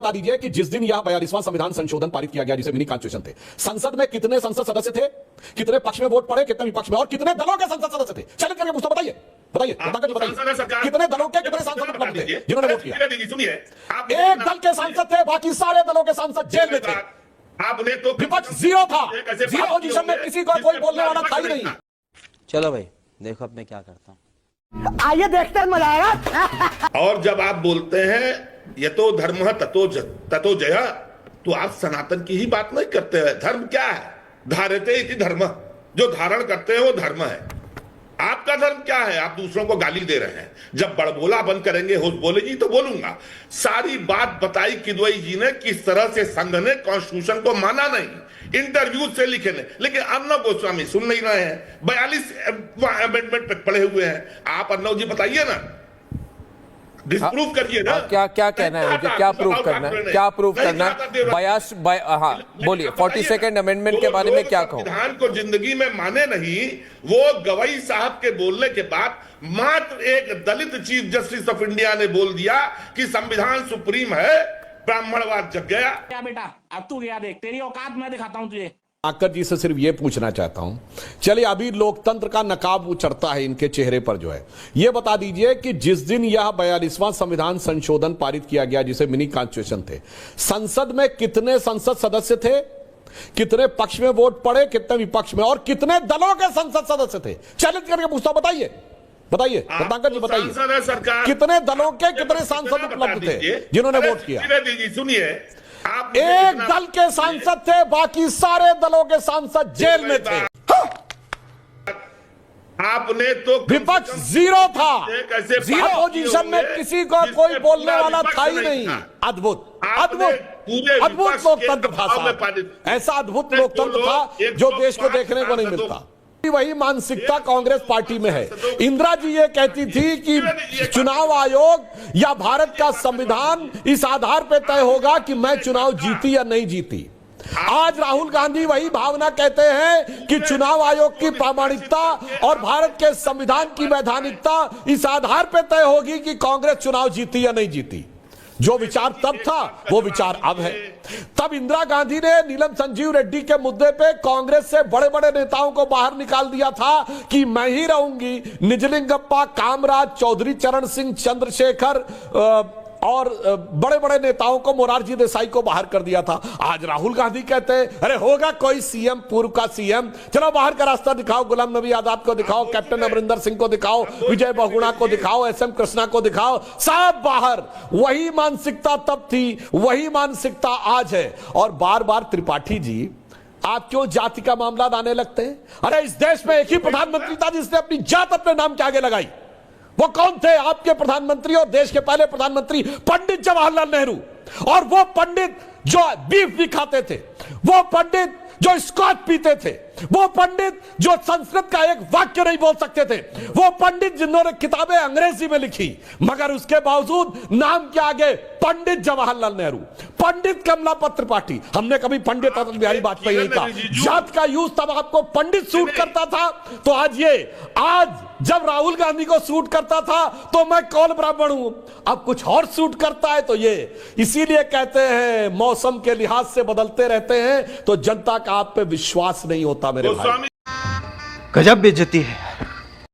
बता दीजिए कि जिस दिन यह 42वां संविधान संशोधन पारित किया गया जिसे मिनी कॉन्स्टिट्यूशन थे, संसद में कितने संसद सदस्य थे, कितने पक्ष में वोट पड़े, कितने विपक्ष में, और कितने दलों के संसद सदस्य थे? चलित करके पूछता, बताइए बताइए कितने दलों के कितने सांसद उपलब्ध थे जिन्होंने वोट किया? सुनिए, एक दल के सांसद थे, बाकी सारे दलों के सांसद जेल में थे। आपने तो विपक्ष जीरो था, जीरो पोजीशन में किसी को कोई बोलने वाला था ही नहीं। चलो भाई देखो अब मैं क्या करता हूँ, आइए देखते हैं, मजा आएगा। और जब आप बोलते हैं ये तो धर्म है ततो जया, तो आप सनातन की ही बात नहीं करते हैं। धर्म क्या है? धारते इति धर्म, जो धारण करते हैं वो धर्म है। आपका धर्म क्या है? आप दूसरों को गाली दे रहे हैं। जब बड़बोला बंद करेंगे, होश बोले जी, तो बोलूंगा। सारी बात बताई किदवई जी ने, किस तरह से संघ ने कॉन्स्टिट्यूशन को माना नहीं, इंटरव्यू से लिखे ने, लेकिन अर्नब गोस्वामी सुन नहीं रहे हैं। 42 अमेंडमेंट पे पड़े हुए हैं। आप अर्नब जी बताइए ना, डिस्प्रूव करिए ना। क्या क्या कहना है मुझे, क्या प्रूव करना है, क्या प्रूव करना है? हाँ बोलिए, 42nd अमेंडमेंट के बारे में क्या कहूँ? संविधान को जिंदगी में माने नहीं, वो गवई साहब के बोलने के बाद मात्र एक दलित चीफ जस्टिस ऑफ इंडिया ने बोल दिया कि संविधान सुप्रीम है, ब्राह्मणवाद जग गया। क्या बेटा, अब तू गया देख, तेरी औकात मैं दिखाता हूं तुझे। आकर जी से सिर्फ ये पूछना चाहता हूं, चलिए अभी लोकतंत्र का नकाब उचरता है इनके चेहरे पर जो है, ये बता दीजिए कि जिस दिन यह 42वां संविधान संशोधन पारित किया गया जिसे मिनी कॉन्स्टिट्यूशन थे, संसद में कितने संसद सदस्य थे, कितने पक्ष में वोट पड़े, कितने विपक्ष में, और कितने दलों के संसद सदस्य थे? चैलेंज करके पूछता, बताइए बताइए रत्नाकर जी, बताइए कितने दलों के कितने सांसद उपलब्ध थे जिन्होंने वोट किया? सुनिए, एक दल के सांसद थे, बाकी सारे दलों के सांसद जेल में थे। आपने तो विपक्ष जीरो था, जीरो पोजीशन में किसी को कोई बोलने वाला था ही नहीं। अद्भुत अद्भुत अद्भुत लोकतंत्र था साहब, ऐसा अद्भुत लोकतंत्र था जो देश को देखने को नहीं मिलता। वही मानसिकता कांग्रेस पार्टी में है। इंदिरा जी ये कहती थी कि चुनाव आयोग या भारत का संविधान इस आधार पर तय होगा कि मैं चुनाव जीती या नहीं जीती। आज राहुल गांधी वही भावना कहते हैं कि चुनाव आयोग की प्रामाणिकता और भारत के संविधान की वैधानिकता इस आधार पर तय होगी कि कांग्रेस चुनाव जीती या नहीं जीती। जो विचार तब था वो विचार अब है। तब इंदिरा गांधी ने नीलम संजीव रेड्डी के मुद्दे पे कांग्रेस से बड़े बड़े नेताओं को बाहर निकाल दिया था कि मैं ही रहूंगी। निजलिंगप्पा, कामराज, चौधरी चरण सिंह, चंद्रशेखर और बड़े बड़े नेताओं को, मोरारजी देसाई को बाहर कर दिया था। आज राहुल गांधी कहते हैं अरे होगा कोई सीएम, पूर्व का सीएम, चलो बाहर का रास्ता दिखाओ, गुलाम नबी आजाद को दिखाओ, कैप्टन अमरिंदर सिंह को दिखाओ, विजय बहुगुणा को दिखाओ, एसएम कृष्णा को दिखाओ, सब बाहर। वही मानसिकता तब थी, वही मानसिकता आज है। और बार बार त्रिपाठी जी, आप क्यों जाति का मामला लाने लगते हैं? अरे इस देश में एक ही प्रधानमंत्री था जिसने अपनी जात अपने नाम के आगे लगाई। वो कौन थे? आपके प्रधानमंत्री और देश के पहले प्रधानमंत्री पंडित जवाहरलाल नेहरू। और वो पंडित जो बीफ भी खाते थे, वो पंडित जो स्कॉच पीते थे, वो पंडित जो संस्कृत का एक वाक्य नहीं बोल सकते थे, वो पंडित जिन्होंने किताबें अंग्रेजी में लिखी मगर उसके बावजूद नाम के आगे पंडित जवाहरलाल नेहरू, पंडित कमलापत त्रिपाठी। हमने कभी पंडित अटल बिहारी वाजपेयी नहीं कहा। जात का यूज तब आपको पंडित सूट करता था, तो आज जब राहुल गांधी को सूट करता था तो मैं कौन ब्राह्मण हूं, अब कुछ और सूट करता है तो ये। इसीलिए कहते हैं मौसम के लिहाज से बदलते रहते हैं तो जनता का आप पे विश्वास नहीं होता मेरे भाई। गजब बेइज्जती है।